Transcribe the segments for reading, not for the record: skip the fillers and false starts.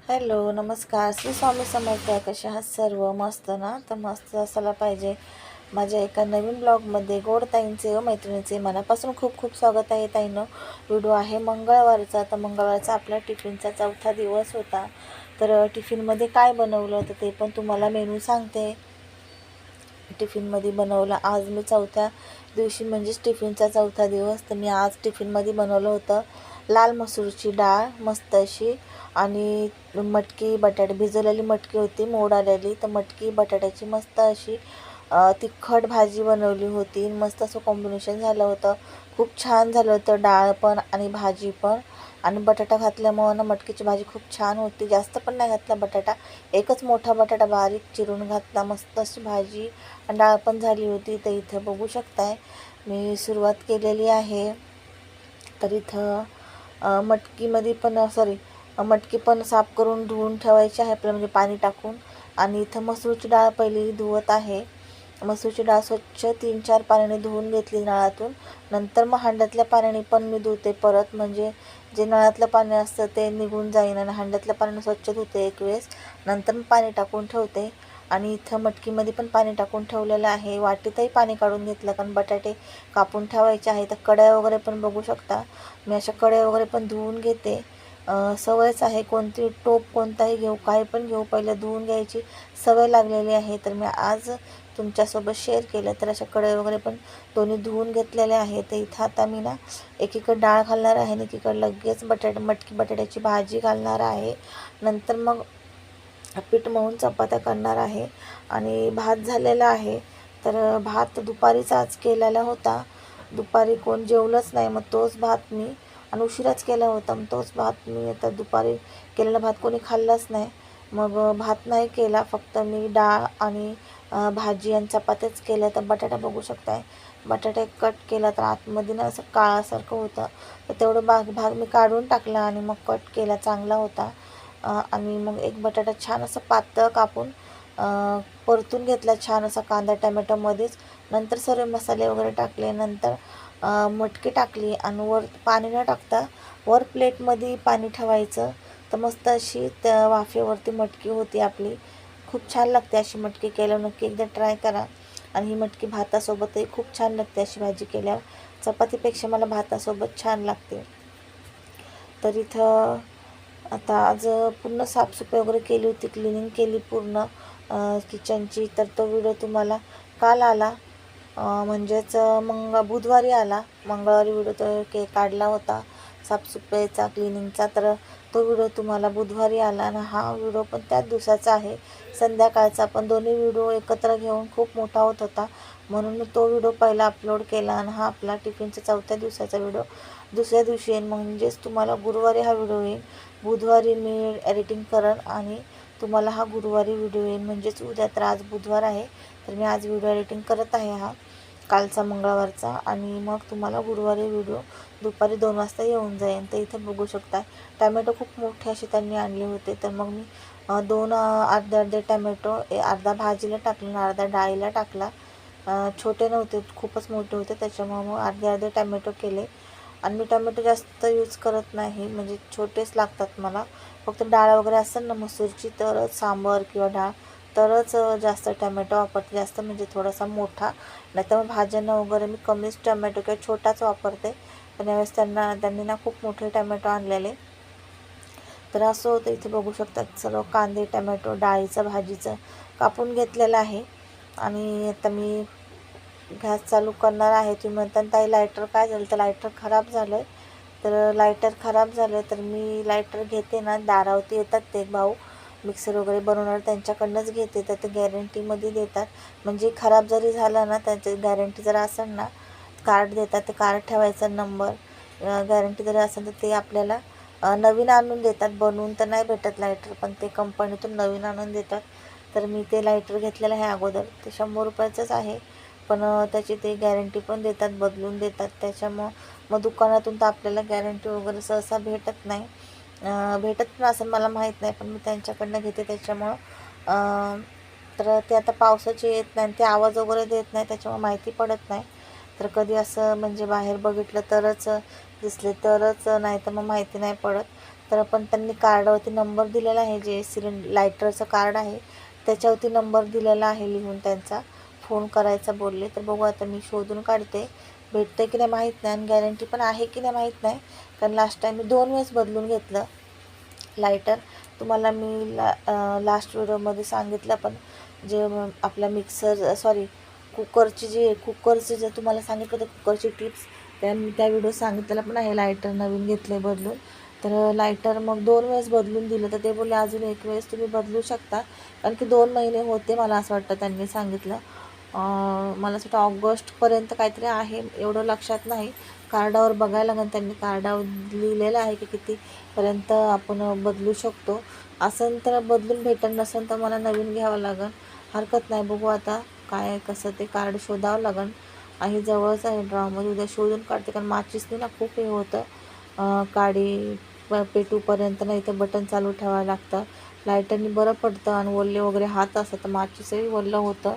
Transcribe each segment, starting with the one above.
Hello, नमस्कार. श्री स्वामी समर्थ. कसे आहात सर्व? मस्त ना? तर मस्त असायला पाहिजे. माझ्या एका नवीन ब्लॉगमध्ये गोड ताईंचे व मैत्रिणीचे मनापासून खूप खूप स्वागत आहे. ताईंनो, व्हिडिओ आहे मंगळवारचा. तर मंगळवारचा आपला टिफिनचा चौथा दिवस होता. तर टिफिनमध्ये काय बनवलं तर ते पण तुम्हाला मेनू सांगते. टिफिनमध्ये बनवलं आज मी चौथ्या दिवशी, म्हणजेच टिफिनचा चौथा दिवस. तर मी आज टिफिनमध्ये बनवलं होतं लाल मसूरची डाळ मस्त अशी, आणि मटकी बटाटे भिजवलेली मटकी होती मोड आलेली, तर मटकी बटाट्याची मस्त अशी तिखट भाजी बनवली होती. मस्त असं कॉम्बिनेशन झालं होतं. खूप छान झालं होतं, डाळ पण आणि भाजी पण. आणि बटाटा घातल्यामुळं ना मटकीची भाजी खूप छान होती. जास्त पण नाही घातला बटाटा, एकच मोठा बटाटा बारीक चिरून घातला. मस्त अशी भाजी आणि डाळ पण झाली होती. तर इथं बघू शकताय मी सुरुवात केलेली आहे. तर इथं मटकीमध्ये पण मटकी पण साफ करून धुवून ठेवायची आहे आपलं, म्हणजे पाणी टाकून. आणि इथं मसूरची डाळ पहिली धुवत आहे. मसूरची डाळ स्वच्छ 3-4 पाण्याने धुवून घेतली नळातून. नंतर मग हांड्यातल्या पाण्याने पण मी धुते परत, म्हणजे जे नळातलं पाणी असतं ते निघून जाईन, आणि हांड्यातल्या पाण्याने स्वच्छ धुते एक वेळेस. नंतर पाणी टाकून ठेवते. आणि इथं मटकीमध्ये पण पाणी टाकून ठेवलेलं आहे. वाटीतही पाणी काढून घेतलं, कारण बटाटे कापून ठेवायचे आहे. तर कढया वगैरे पण बघू शकता, मी अशा कढया वगैरे पण धुवून घेते. सवयच आहे, कोणती टोप कोणताही घेऊ, काही पण घेऊ, पहिले धुवून घ्यायची सवय लागलेली आहे. तर मी आज तुमच्यासोबत शेअर केलं. तर अशा कढई वगैरे पण दोन्ही धुवून घेतलेले आहे. तर इथं आता मी ना एकीकडे डाळ घालणार आहे आणि एकीकडे लगेच मटकी बटाट्याची भाजी घालणार आहे. नंतर मग पीठ मळून चपात्या करणार आहे. आणि भात झालेला आहे. तर भात दुपारीच आज केलेला होता. दुपारी कोण जेवलंच नाही, मग तोच भात मी, आणि उशिराच केला होता, मग तोच भात मी आता दुपारी केलेला भात कोणी खाल्लाच नाही. मग भात नाही केला, फक्त मी डाळ आणि भाजी आणि चपात्याच केल्या. तर बटाटा बघू शकताय, बटाटा कट केला तर आतमध्ये ना असं काळासारखं होतं. तर तेवढं भाग मी काढून टाकला आणि मग कट केला, चांगला होता. आणि मग एक बटाटा छान असं पातळ कापून परतून घेतला छान असा कांदा टमॅटोमध्येच. नंतर सर्व मसाले वगैरे टाकले. नंतर मटकी टाकली आणि वर पाणी न टाकता वर प्लेटमध्ये पाणी ठेवायचं. तर मस्त अशी त्या वाफेवरती मटकी होती आपली. खूप छान लागते अशी मटकी केल्यावर, नक्की एकदा ट्राय करा. आणि ही मटकी भातासोबतही खूप छान लागते अशी भाजी केल्यावर. चपातीपेक्षा मला भातासोबत छान लागते. तर इथं आता आज पूर्ण साफसफाई वगैरे केली होती, क्लिनिंग केली पूर्ण किचनची. तर तो व्हिडिओ तुम्हाला काल आला, म्हणजेच बुधवारी आला. मंगळवारी व्हिडिओ तो काढला होता साफसफाईचा, क्लिनिंगचा. तर तो व्हिडिओ तुम्हाला बुधवारी आला, आणि हा व्हिडिओ पण त्याच दिवसाचा आहे, संध्याकाळचा. पण दोन्ही व्हिडिओ एकत्र घेऊन खूप मोठा होत होता, म्हणून मी तो व्हिडिओ पहिला अपलोड केला. आणि हा आपला टिफिनचा चौथ्या दिवसाचा व्हिडिओ दुसऱ्या दिवशी येईल, म्हणजेच तुम्हाला गुरुवारी हा व्हिडिओ येईल. बुधवारी मी एडिटिंग करेन आणि तुम्हाला हा गुरुवारी व्हिडिओ येईल, म्हणजेच उद्या. तर आज बुधवार आहे, तर मी आज व्हिडिओ एडिटिंग करत आहे हा कालचा मंगळवारचा. आणि मग तुम्हाला गुरुवारी व्हिडिओ दुपारी 2 वाजता येऊन जाईल. तर इथे बघू शकता टॅमॅटो खूप मोठे असे त्यांनी आणले होते. तर मग मी दोन अर्धे अर्धे टॅमॅटो अर्धा भाजीला टाकला आणि अर्धा डाळीला टाकला. छोटे नव्हते, खूपच मोठे होते, त्याच्यामुळे मग अर्धे अर्धे टॅमॅटो केले. आणि मी टॅमॅटो जास्त यूज करत नाही, म्हणजे छोटेच लागतात मला. फक्त डाळ वगैरे असेल ना मसूरची, तरच सांबार किंवा डाळ, तरच जास्त टॅमॅटो वापरते. जास्त म्हणजे थोडासा मोठा, नाही तर मग भाज्यांना वगैरे मी कमीच टॅमॅटो किंवा छोटाच वापरते. पण यावेळेस त्यांनी ना खूप मोठे टॅमॅटो आणलेले. तर असं होतं. इथे बघू शकतात सर्व कांदे टॅमॅटो डाळीचं भाजीचं कापून घेतलेलं आहे. आणि आता मी गॅस चालू करणार आहे. तुम्ही म्हणता ताई लायटर काय झालं? तर लायटर खराब झालं आहे. तर लायटर खराब झालं तर मी लायटर घेते ना, दारावरती येतात ते भाऊ मिक्सर वगैरे बनवणार, त्यांच्याकडनंच घेते. तर ते गॅरंटीमध्ये देतात, म्हणजे खराब जरी झालं ना, त्यांची गॅरंटी जर असेल ना, कार्ड देतात. ते कार्ड ठेवायचा नंबर, गॅरंटी जरी असेल तर ते आपल्याला नवीन आणून देतात. बनवून तर नाही भेटत लायटर, पण ते कंपनीतून नवीन आणून देतात. तर मी ते लायटर घेतलेलं आहे अगोदर, ते 100 रुपयाचंच आहे. पण त्याची ते गॅरंटी पण देतात, बदलून देतात. त्याच्यामुळं मग दुकानातून तर आपल्याला गॅरंटी वगैरे सहसा भेटत नाही. भेटत पण असं मला माहीत नाही, पण मी त्यांच्याकडनं घेते. त्याच्यामुळं तर ते आता पावसाचे येत नाही, ते आवाज वगैरे देत नाही, त्याच्यामुळे माहिती पडत नाही. तर कधी असं म्हणजे बाहेर बघितलं तरच दिसले तरच, नाही तर मग माहिती नाही पडत. तर पण त्यांनी कार्डावरती नंबर दिलेला आहे, जे लायटरचं कार्ड आहे त्याच्यावरती नंबर दिलेला आहे लिहून त्यांचा, फोन करायचा बोलले. तर बघू आता मी शोधून काढते, भेटते की नाही माहीत नाही आणि गॅरंटी पण आहे की नाही माहीत नाही, कारण लास्ट टाईम मी 2 वेळेस बदलून घेतलं लायटर. तुम्हाला मी लास्ट व्हिडिओमध्ये सांगितलं पण, जे आपला मिक्सर सॉरी कुकरची कुकरचे जे तुम्हाला सांगितलं होतं कुकरची टिप्स, त्या व्हिडिओ सांगितलेला पण आहे. लायटर नवीन घेतले बदलून, तर लायटर मग 2 वेळेस बदलून दिलं. तर ते बोलले अजून 1 वेळेस तुम्ही बदलू शकता, कारण की 2 महिने होते मला असं वाटतं त्यांनी सांगितलं. मला असं वाटतं ऑगस्टपर्यंत काहीतरी आहे, एवढं लक्षात नाही. कार्डावर बघायला लागेल, त्यांनी कार्डावर लिहिलेलं आहे की कितीपर्यंत आपण बदलू शकतो. असेल तर बदलून भेटेल, नसेल तर मला नवीन घ्यावं लागेल, हरकत नाही. बघू आता काय कसं ते कार्ड शोधावं लागेल. आहे जवळच आहे ड्रॉमध्ये, उद्या शोधून काढते, कारण माचीसने ना खूप हे होतं काडी पेटूपर्यंत, नाही तर बटन चालू ठेवायला लागतं. लायटरनी बरं पडतं, आणि ओल्ले वगैरे हात असतं तर माचीसही ओलं होतं,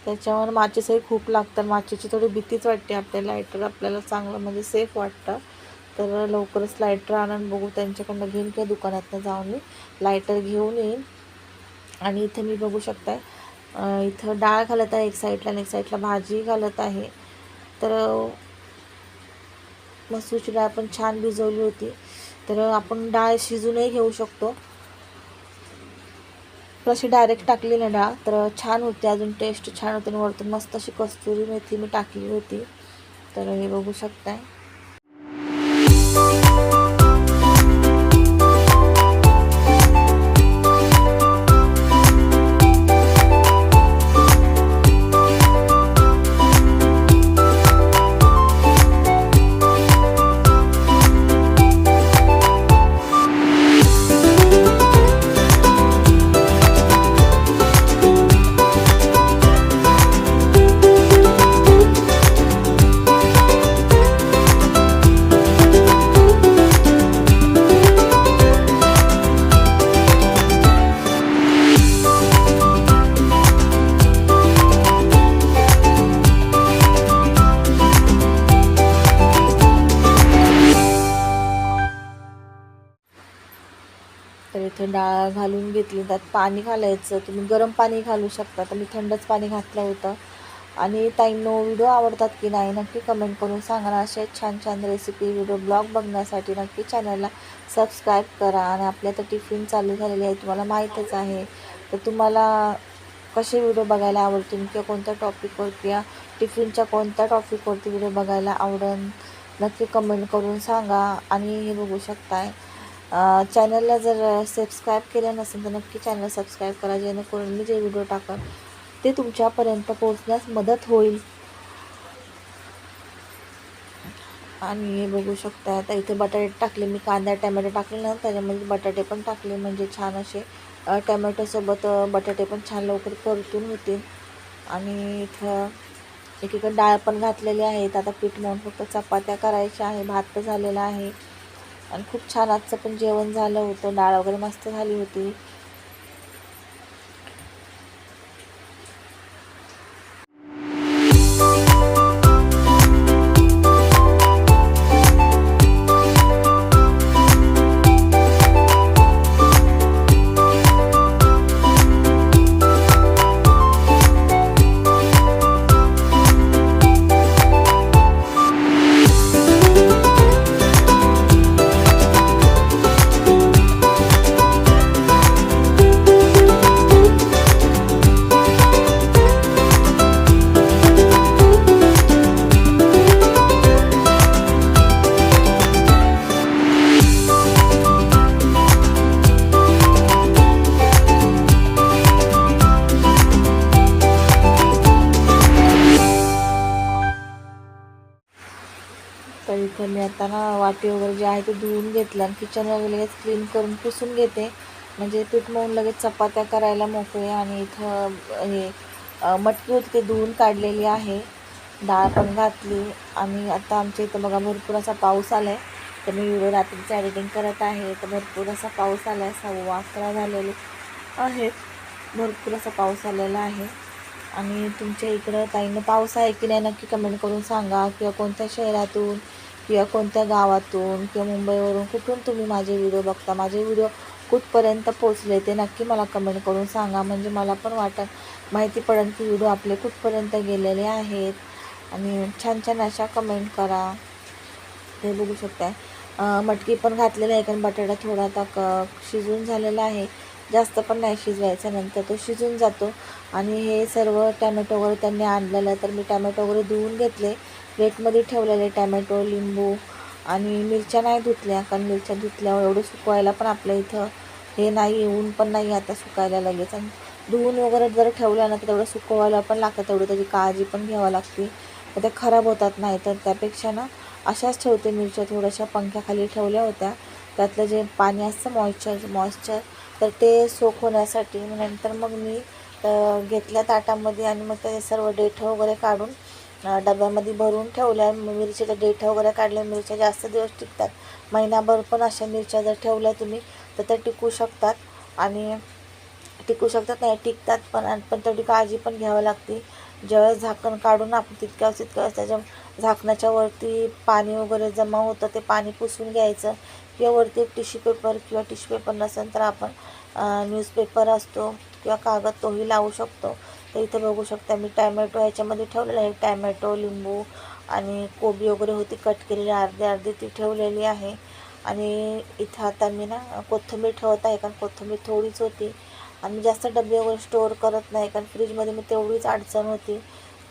त्याच्यावर माचीसही खूप लागतं. माचीची थोडी भीतीच वाटते आपल्याला. लायटर आपल्याला चांगलं म्हणजे सेफ वाटतं. तर लवकरच लायटर आणून बघू, त्यांच्याकडनं घेईन किंवा दुकानातनं जाऊन मी लायटर घेऊन येईन. आणि इथे मी बघू शकताय, इथं डाळ घालत आहे एक साईडला, आणि एक साईडला भाजी घालत आहे. तर मसूरची डाळ पण छान भिजवली होती, तर आपण डाळ शिजूनही घेऊ शकतो. अशी डायरेक्ट टाकली ना डाळ तर छान होते, अजून टेस्ट छान होते. आणि वरतून मस्त अशी कस्तुरी मेथी मी टाकली होती. तर हे बघू शकताय. तर इथे डाळ घालून घेतली, त्यात पाणी घालायचं. तुम्ही गरम पाणी घालू शकता, तर मी थंडच पाणी घातलं होतं. आणि ताईंनो व्हिडिओ आवडतात की नाही नक्की कमेंट करून सांगा. असे छान छान रेसिपी व्हिडिओ ब्लॉग बघण्यासाठी नक्की चॅनलला सबस्क्राईब करा. आणि आपल्या तर टिफिन चालू झालेले आहे, तुम्हाला माहीतच आहे. तर तुम्हाला कसे व्हिडिओ बघायला आवडतील, किंवा कोणत्या टॉपिकवर, किंवा टिफिनच्या कोणत्या टॉपिकवरती व्हिडिओ बघायला आवडेल नक्की कमेंट करून सांगा. आणि हे बघू शकताय, चॅनलला जर सबस्क्राईब केलं नसेल तर नक्की चॅनल सबस्क्राईब करा, जेणेकरून मी जे व्हिडिओ टाकन ते तुमच्यापर्यंत पोहोचण्यास मदत होईल. आणि हे बघू शकता, आता इथे बटाटे टाकले मी, कांदा टमॅटो टाकले ना, त्याच्यामध्ये बटाटे पण टाकले, म्हणजे छान असे टमॅटोसोबत बटाटे पण छान लवकर परतून होतील. आणि इथं एकीकडे डाळ पण घातलेली आहेत. आता पीठ मळून फक्त चपात्या करायच्या आहे, भात तर झालेला आहे. आणि खूप छान आजचं पण जेवण झालं होतं, डाळ वगैरे मस्त झाली होती. तर इथं मी आता ना वाटी वगैरे जे आहे ते धुवून घेतलं, आणि किचन वगैरे लगेच क्लीन करून पुसून घेते, म्हणजे पीठ मळून लगेच चपात्या करायला मोकळे. आणि इथं हे मटकी होती ते धुवून काढलेली आहे, डाळ पण घातली. आणि आता आमच्या इथं बघा भरपूर असा पाऊस आला आहे. तर मी व्हिडिओ रात्रीचं एडिटिंग करत आहे, तर भरपूर असा पाऊस आला आहे, 11:15 झालेले आहेत, भरपूर असा पाऊस आलेला आहे. आणि तुमच्या इकडं ताईंना पाऊस आहे की नाही नक्की कमेंट करून सांगा, किंवा कोणत्या शहरातून किंवा कोणत्या गावातून किंवा मुंबईवरून कुठून तुम्ही माझे व्हिडिओ बघता, माझे व्हिडिओ कुठपर्यंत पोचले ते नक्की मला कमेंट करून सांगा. म्हणजे मला पण माहिती पडेल की व्हिडिओ आपले कुठपर्यंत गेलेले आहेत. आणि छान छान अशा कमेंट करा. ते बघू शकताय मटकी पण घातलेलं आहे, कारण बटाटा थोडा आता शिजून झालेला आहे, जास्त पण नाही शिजवायचा, नंतर तो शिजून जातो. आणि हे सर्व टॅमॅटो वगैरे त्यांनी आणलेलं, तर मी टॅमॅटो वगैरे धुवून घेतले, प्लेटमध्ये ठेवलेले टॅमॅटो, लिंबू आणि मिरच्या नाही धुतल्या, कारण मिरच्या धुतल्यावर एवढं सुकवायला पण आपल्या इथं हे नाही, ऊन पण नाही आता सुकायला लगेच. आणि धुवून वगैरे जर ठेवलं ना तर तेवढं सुकवायला पण लागतं, तेवढं त्याची काळजी पण घ्यावी लागते, तर त्या खराब होतात नाही. तर त्यापेक्षा ना अशाच ठेवते मिरच्या, थोड्याशा पंख्याखाली ठेवल्या होत्या, त्यातलं जे पाणी असतं मॉइश्चर तर ते सोक होण्यासाठी. नंतर मग मी घेतल्या ताटामध्ये आणि मग ते सर्व देठं वगैरे काढून डब्यामध्ये भरून ठेवल्या. मिरचीचे देठं वगैरे काढले. मिरच्या जास्त दिवस टिकतात, महिनाभर पण अशा मिरच्या जर ठेवल्या तुम्ही तर त्या टिकू शकतात. आणि नाही टिकतात पण तेवढी काळजी पण घ्यावी लागते. ज्यावेळेस झाकण काढून आपण तितक्याच त्याच्या झाकणाच्या वरती पाणी वगैरे जमा होतं, ते पाणी पुसून घ्यायचं, किंवा वरती टिश्यू पेपर नसेल तर आपण न्यूजपेपर असतो किंवा कागद तोही लावू शकतो. तर इथे बघू शकता मी टॅमॅटो ह्याच्यामध्ये ठेवलेला आहे, टॅमॅटो, लिंबू आणि कोबी वगैरे होती कट केलेली अर्धी ती ठेवलेली आहे. आणि इथं आता मी ना कोथिंबीर ठेवत आहे, कारण कोथिंबीर थोडीच होती आणि जास्त डबे वगैरे स्टोअर करत नाही, कारण फ्रीजमध्ये मी तेवढीच अडचण होती,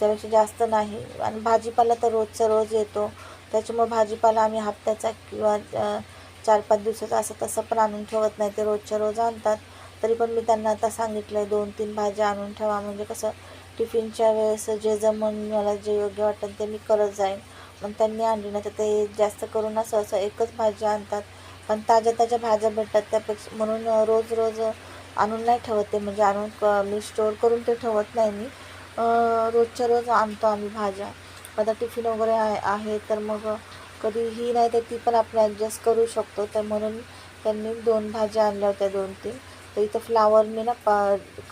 त्यापेक्षा जास्त नाही. आणि भाजीपाला तर रोजचा रोज येतो, त्याच्यामुळे भाजीपाला आम्ही हप्त्याचा किंवा 4-5 दिवसाचा असं तसं पण आणून ठेवत नाही, ते रोजच्या रोज आणतात. तरी पण मी त्यांना आता सांगितलं आहे 2-3 भाज्या आणून ठेवा, म्हणजे कसं टिफिनच्या वेळेस जे जमून मला जे योग्य वाटेल ते मी करत जाईन. मग त्यांनी आणली नाही तर ते जास्त करून असं एकच भाजी आणतात, पण ताज्या भाज्या भेटतात, त्यापेक्षा म्हणून रोज आणून नाही ठेवत ते, म्हणजे मी स्टोअर करून ते ठेवत नाही. मी रोजच्या रोज आणतो आम्ही भाज्या. आता टिफिन वगैरे आहे तर मग कधीही नाही तर ती पण आपण ॲडजस्ट करू शकतो. तर म्हणून त्यांनी 2 भाज्या आणल्या होत्या, 2-3. तर इथं फ्लावर मी ना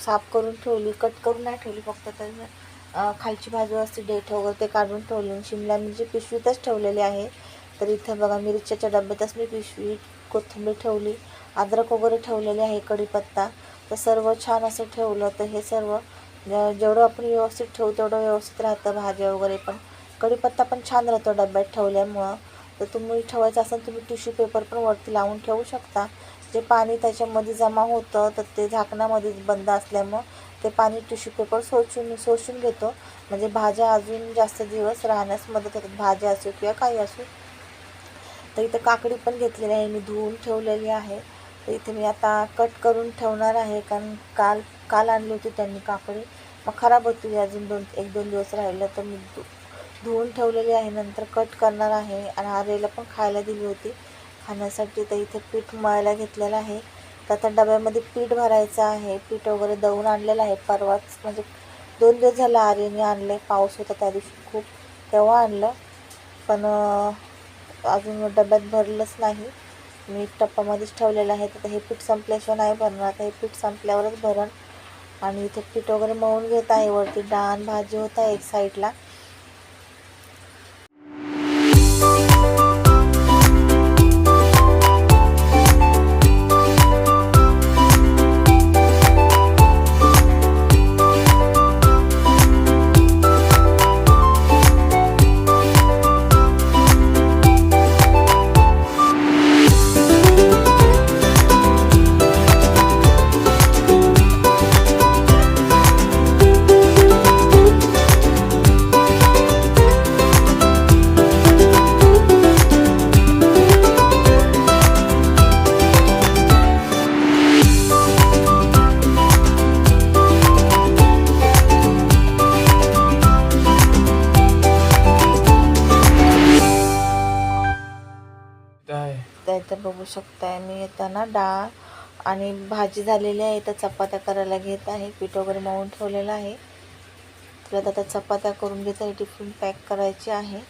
साफ करून ठेवली, कट करून नाही ठेवली, फक्त तर खालची बाजू असते देठ वगैरे ते काढून ठेवली. शिमला मिरची पिशवीतच ठेवलेली आहे. तर इथं बघा मिरच्याच्या डब्यातच मी पिशवी, कोथिंबीर ठेवली, अद्रक वगैरे ठेवलेले आहे, कढीपत्ता. तर सर्व छान असं ठेवलं. तर हे सर्व जेवढं आपण व्यवस्थित ठेवू तेवढं व्यवस्थित राहतं भाज्या वगैरे. पण कढीपत्ता पण छान राहतो डब्यात ठेवल्यामुळं. तर तुम्ही ठेवायचं असेल तुम्ही टिश्यू पेपर पण वरती लावून ठेवू शकता. जे पाणी त्याच्यामध्ये जमा होतं तर ते झाकणामध्ये बंद असल्यामुळं ते पाणी टिश्यू पेपर शोषून घेतो, म्हणजे भाज्या अजून जास्त दिवस राहण्यास मदत होतात, भाज्या असो किंवा काही असो. तर इथं काकडी पण घेतलेली आहे, मी धुवून ठेवलेली आहे. तर इथे मी आता कट करून ठेवणार आहे, कारण काल आणली होती त्यांनी काकडी, मग खराब होती, अजून 1-2 दिवस राहिलं, तर मी धुवून ठेवलेली आहे. नंतर कट करणार आहे. आणि आरेला पण खायला दिली होती खाण्यासाठी. तर इथे पीठ मळायला घेतलेलं आहे. तर आता डब्यामध्ये पीठ भरायचं आहे. पीठ वगैरे दळून आणलेलं आहे परवाच, म्हणजे 2 दिवस झाला आर्यने आणले, पाऊस होता त्या दिवशी खूप, तेव्हा आणलं, पण अजून डब्यात भरलंच नाही, मी टप्पामध्येच ठेवलेलं आहे. तर हे पीठ संपल्याशिवाय नाही भरणार, तर हे पीठ संपल्यावरच भरण. आणि इथे पीठ वगैरे मळून घेत आहे. वरती डाळ भाजी होत आहे एक साईडला. तर इथं बघू शकताय मी येताना डाळ आणि भाजी झालेली आहे. तर चपात्या करायला घेत आहे, पीठ वगैरे मळून ठेवलेलं आहे. तर आता चपात्या करून घेत आहे, टिफिन पॅक करायची आहे.